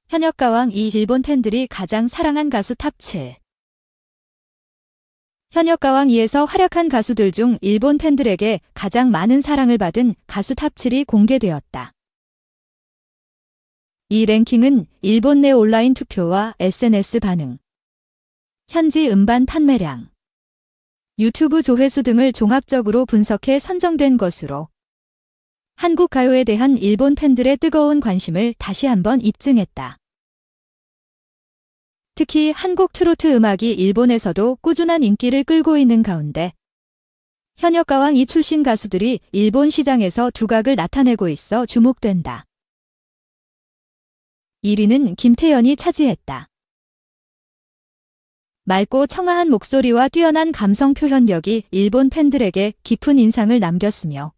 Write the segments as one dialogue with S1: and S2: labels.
S1: 현역가왕 2 일본 팬들이 가장 사랑한 가수 탑7. 현역가왕 2에서 활약한 가수들 중 일본 팬들에게 가장 많은 사랑을 받은 가수 탑7이 공개되었다. 이 랭킹은 일본 내 온라인 투표와 SNS 반응, 현지 음반 판매량, 유튜브 조회수 등을 종합적으로 분석해 선정된 것으로 한국 가요에 대한 일본 팬들의 뜨거운 관심을 다시 한번 입증했다. 특히 한국 트로트 음악이 일본에서도 꾸준한 인기를 끌고 있는 가운데 현역가왕 2 출신 가수들이 일본 시장에서 두각을 나타내고 있어 주목된다. 1위는 김태연이 차지했다. 맑고 청아한 목소리와 뛰어난 감성 표현력이 일본 팬들에게 깊은 인상을 남겼으며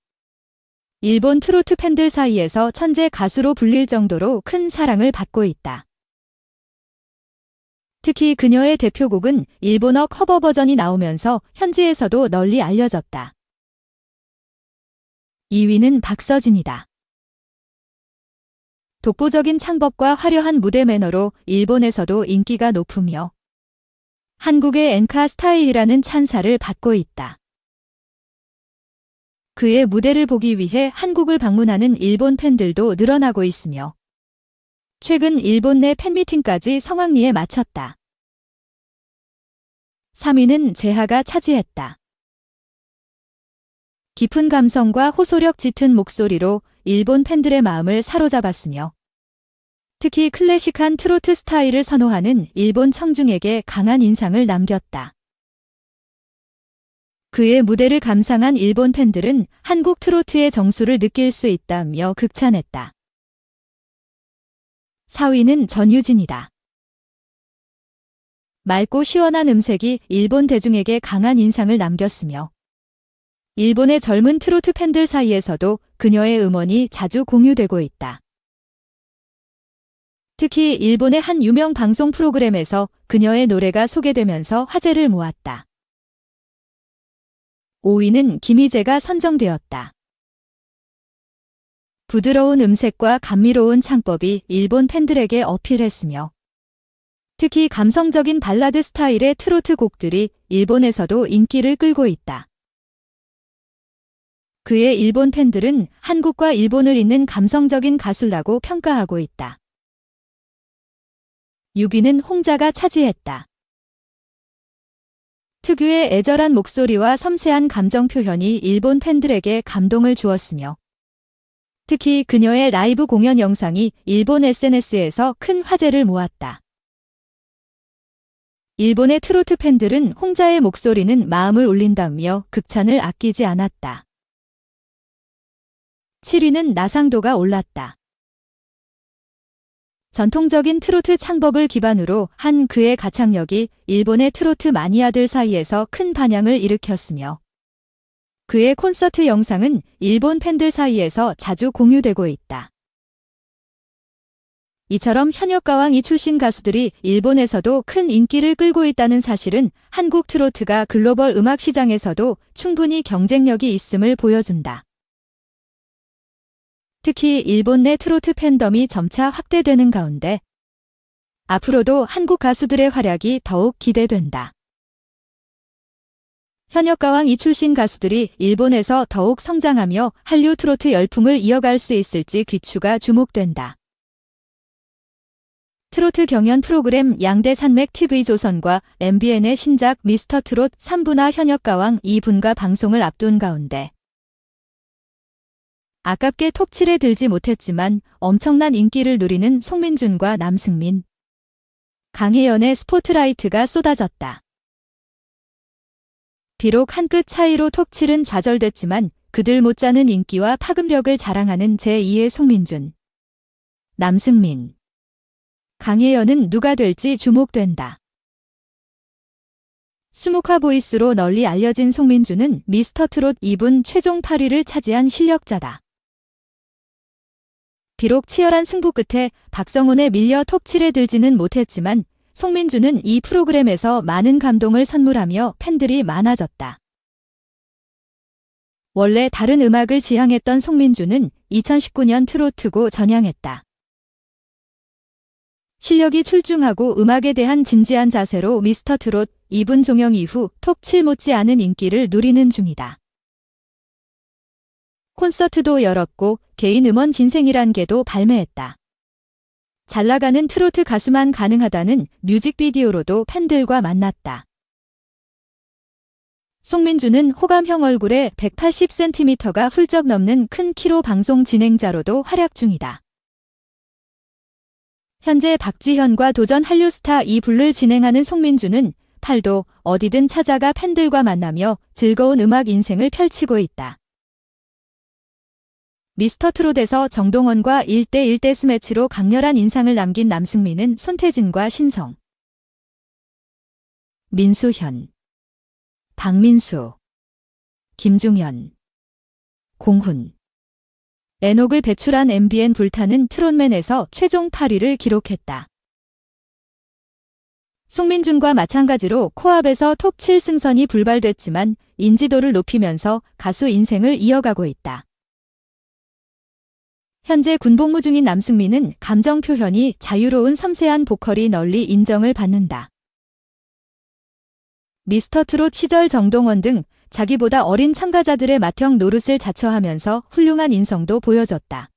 S1: 일본 트로트 팬들 사이에서 천재 가수로 불릴 정도로 큰 사랑을 받고 있다. 특히 그녀의 대표곡은 일본어 커버 버전이 나오면서 현지에서도 널리 알려졌다. 2위는 박서진이다. 독보적인 창법과 화려한 무대 매너로 일본에서도 인기가 높으며 한국의 엔카 스타일이라는 찬사를 받고 있다. 그의 무대를 보기 위해 한국을 방문하는 일본 팬들도 늘어나고 있으며 최근 일본 내 팬미팅까지 성황리에 마쳤다. 3위는 재하가 차지했다. 깊은 감성과 호소력 짙은 목소리로 일본 팬들의 마음을 사로잡았으며 특히 클래식한 트로트 스타일을 선호하는 일본 청중에게 강한 인상을 남겼다. 그의 무대를 감상한 일본 팬들은 한국 트로트의 정수를 느낄 수 있다며 극찬했다. 4위는 전유진이다. 맑고 시원한 음색이 일본 대중에게 강한 인상을 남겼으며 일본의 젊은 트로트 팬들 사이에서도 그녀의 음원이 자주 공유되고 있다. 특히 일본의 한 유명 방송 프로그램에서 그녀의 노래가 소개되면서 화제를 모았다. 5위는 김희재가 선정되었다. 부드러운 음색과 감미로운 창법이 일본 팬들에게 어필했으며 특히 감성적인 발라드 스타일의 트로트 곡들이 일본에서도 인기를 끌고 있다. 그의 일본 팬들은 한국과 일본을 잇는 감성적인 가수라고 평가하고 있다. 6위는 홍자가 차지했다. 특유의 애절한 목소리와 섬세한 감정 표현이 일본 팬들에게 감동을 주었으며 특히 그녀의 라이브 공연 영상이 일본 SNS에서 큰 화제를 모았다. 일본의 트로트 팬들은 홍자의 목소리는 마음을 울린다며 극찬을 아끼지 않았다. 7위는 나상도가 올랐다. 전통적인 트로트 창법을 기반으로 한 그의 가창력이 일본의 트로트 마니아들 사이에서 큰 반향을 일으켰으며 그의 콘서트 영상은 일본 팬들 사이에서 자주 공유되고 있다. 이처럼 현역가왕 2 출신 가수들이 일본에서도 큰 인기를 끌고 있다는 사실은 한국 트로트가 글로벌 음악 시장에서도 충분히 경쟁력이 있음을 보여준다. 특히 일본 내 트로트 팬덤이 점차 확대되는 가운데 앞으로도 한국 가수들의 활약이 더욱 기대된다. 현역가왕 2 출신 가수들이 일본에서 더욱 성장하며 한류 트로트 열풍을 이어갈 수 있을지 귀추가 주목된다. 트로트 경연 프로그램 양대 산맥 TV조선과 MBN의 신작 미스터 트롯 3부나 현역가왕 2분가 방송을 앞둔 가운데 아깝게 톱7에 들지 못했지만 엄청난 인기를 누리는 송민준과 남승민, 강혜연의 스포트라이트가 쏟아졌다. 비록 한 끗 차이로 톱7은 좌절됐지만 그들 못지않은 인기와 파급력을 자랑하는 제2의 송민준, 남승민, 강혜연은 누가 될지 주목된다. 수묵화 보이스로 널리 알려진 송민준은 미스터 트롯 2분 최종 8위를 차지한 실력자다. 비록 치열한 승부 끝에 박성훈에 밀려 톱7에 들지는 못했지만 송민준은 이 프로그램에서 많은 감동을 선물하며 팬들이 많아졌다. 원래 다른 음악을 지향했던 송민준은 2019년 트로트고 전향했다. 실력이 출중하고 음악에 대한 진지한 자세로 미스터 트롯 2분 종영 이후 톱7 못지않은 인기를 누리는 중이다. 콘서트도 열었고 개인 음원 진생이란 개도 발매했다. 잘나가는 트로트 가수만 가능하다는 뮤직비디오로도 팬들과 만났다. 송민주는 호감형 얼굴에 180cm가 훌쩍 넘는 큰 키로 방송 진행자로도 활약 중이다. 현재 박지현과 도전 한류스타 2부를 진행하는 송민주는 팔도 어디든 찾아가 팬들과 만나며 즐거운 음악 인생을 펼치고 있다. 미스터 트롯에서 정동원과 1대1 데스매치로 강렬한 인상을 남긴 남승민은 손태진과 신성, 민수현, 박민수, 김중현, 공훈, 애녹을 배출한 MBN 불타는 트롯맨에서 최종 8위를 기록했다. 송민준과 마찬가지로 코압에서 톱7 승선이 불발됐지만 인지도를 높이면서 가수 인생을 이어가고 있다. 현재 군복무 중인 남승민은 감정 표현이 자유로운 섬세한 보컬이 널리 인정을 받는다. 미스터 트롯 시절 정동원 등 자기보다 어린 참가자들의 맏형 노릇을 자처하면서 훌륭한 인성도 보여줬다.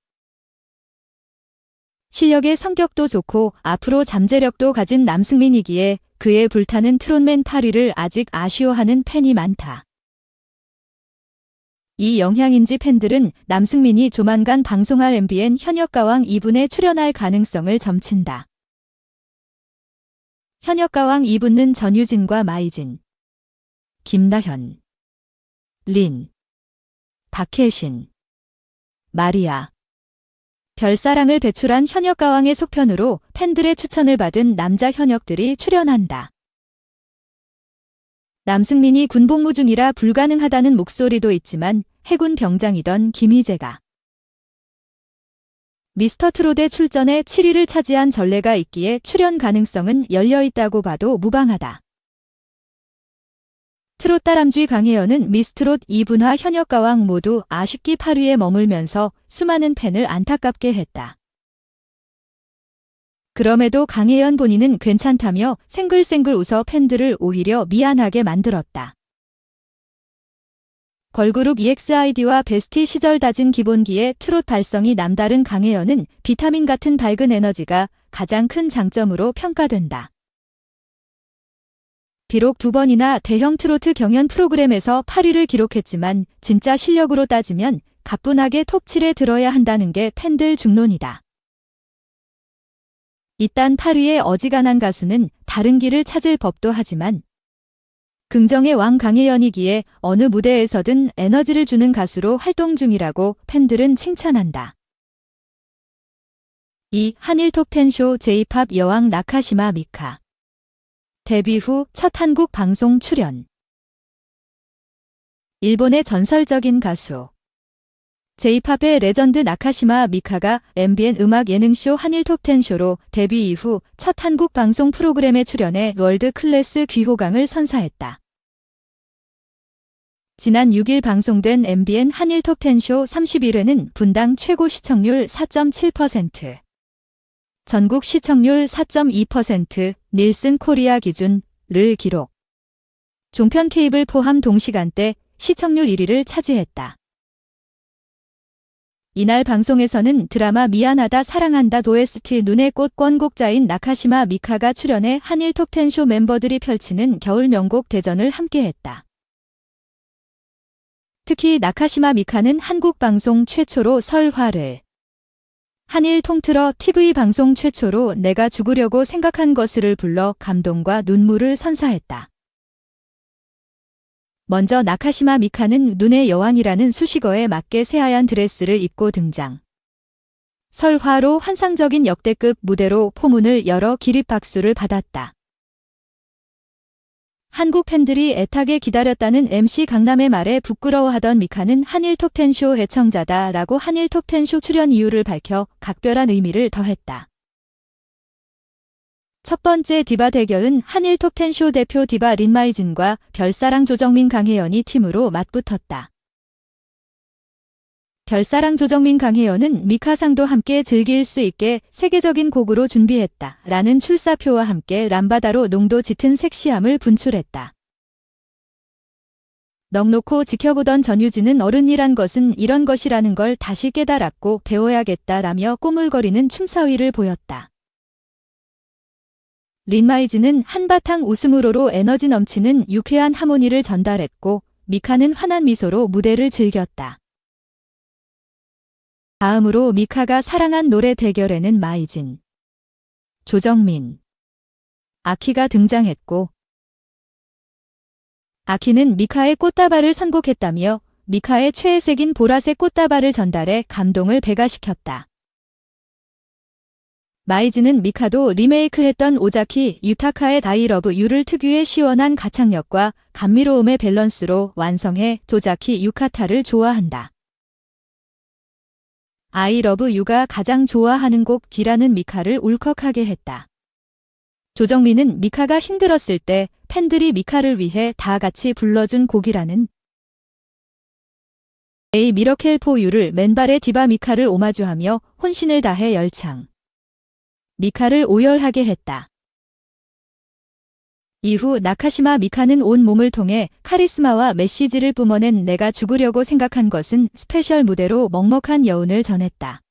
S1: 실력의 성격도 좋고 앞으로 잠재력도 가진 남승민이기에 그의 불타는 트롯맨 8위를 아직 아쉬워하는 팬이 많다. 이 영향인지 팬들은 남승민이 조만간 방송할 MBN 현역가왕 2분에 출연할 가능성을 점친다. 현역가왕 2분은 전유진과 마이진, 김나현, 린, 박혜신, 마리아, 별사랑을 배출한 현역가왕의 속편으로 팬들의 추천을 받은 남자 현역들이 출연한다. 남승민이 군복무 중이라 불가능하다는 목소리도 있지만 해군 병장이던 김희재가 미스터 트롯에 출전해 7위를 차지한 전례가 있기에 출연 가능성은 열려있다고 봐도 무방하다. 트롯 다람쥐 강혜연은 미스트롯 2분화 현역가왕 모두 아쉽게 8위에 머물면서 수많은 팬을 안타깝게 했다. 그럼에도 강혜연 본인은 괜찮다며 생글생글 웃어 팬들을 오히려 미안하게 만들었다. 걸그룹 EXID와 베스티 시절 다진 기본기에 트롯 발성이 남다른 강혜연은 비타민 같은 밝은 에너지가 가장 큰 장점으로 평가된다. 비록 2번이나 대형 트로트 경연 프로그램에서 8위를 기록했지만 진짜 실력으로 따지면 가뿐하게 톱7에 들어야 한다는 게 팬들 중론이다. 이딴 8위에 어지간한 가수는 다른 길을 찾을 법도 하지만 긍정의 왕 강혜연이기에 어느 무대에서든 에너지를 주는 가수로 활동 중이라고 팬들은 칭찬한다. 이 한일 톱10쇼 J-팝 여왕 나카시마 미카 데뷔 후 첫 한국 방송 출연. 일본의 전설적인 가수 J-팝의 레전드 나카시마 미카가 MBN 음악 예능쇼 한일 톱10쇼로 데뷔 이후 첫 한국 방송 프로그램에 출연해 월드 클래스 귀호강을 선사했다. 지난 6일 방송된 MBN 한일 톱10쇼 31회는 분당 최고 시청률 4.7%, 전국 시청률 4.2%, 닐슨 코리아 기준을 기록. 종편 케이블 포함 동시간대 시청률 1위를 차지했다. 이날 방송에서는 드라마 미안하다 사랑한다 OST 눈의 꽃 권곡자인 나카시마 미카가 출연해 한일 톱10쇼 멤버들이 펼치는 겨울 명곡 대전을 함께했다. 특히 나카시마 미카는 한국 방송 최초로 설화를, 한일 통틀어 TV 방송 최초로 내가 죽으려고 생각한 것을 불러 감동과 눈물을 선사했다. 먼저 나카시마 미카는 눈의 여왕이라는 수식어에 맞게 새하얀 드레스를 입고 등장. 설화로 환상적인 역대급 무대로 포문을 열어 기립박수를 받았다. 한국 팬들이 애타게 기다렸다는 MC 강남의 말에 부끄러워하던 미카는 한일 톱10쇼 애청자다라고 한일 톱10쇼 출연 이유를 밝혀 각별한 의미를 더했다. 첫 번째 디바 대결은 한일 톱10쇼 대표 디바 린마이진과 별사랑 조정민 강혜연이 팀으로 맞붙었다. 별사랑 조정민 강혜연은 미카상도 함께 즐길 수 있게 세계적인 곡으로 준비했다. 라는 출사표와 함께 람바다로 농도 짙은 섹시함을 분출했다. 넋놓고 지켜보던 전유진은 어른이란 것은 이런 것이라는 걸 다시 깨달았고 배워야겠다라며 꼬물거리는 춤사위를 보였다. 린마이즈는 한바탕 웃음으로로 에너지 넘치는 유쾌한 하모니를 전달했고 미카는 환한 미소로 무대를 즐겼다. 다음으로 미카가 사랑한 노래 대결에는 마이진, 조정민, 아키가 등장했고 아키는 미카의 꽃다발을 선곡했다며 미카의 최애색인 보라색 꽃다발을 전달해 감동을 배가시켰다. 마이즈는 미카도 리메이크했던 오자키 유타카의 다이 러브 유를 특유의 시원한 가창력과 감미로움의 밸런스로 완성해 조자키 유카타를 좋아한다. I love you가 가장 좋아하는 곡 D라는 미카를 울컥하게 했다. 조정민은 미카가 힘들었을 때 팬들이 미카를 위해 다 같이 불러준 곡이라는 A Miracle for You를 맨발의 디바 미카를 오마주하며 혼신을 다해 열창. 미카를 오열하게 했다. 이후 나카시마 미카는 온 몸을 통해 카리스마와 메시지를 뿜어낸 내가 죽으려고 생각한 것은 스페셜 무대로 먹먹한 여운을 전했다.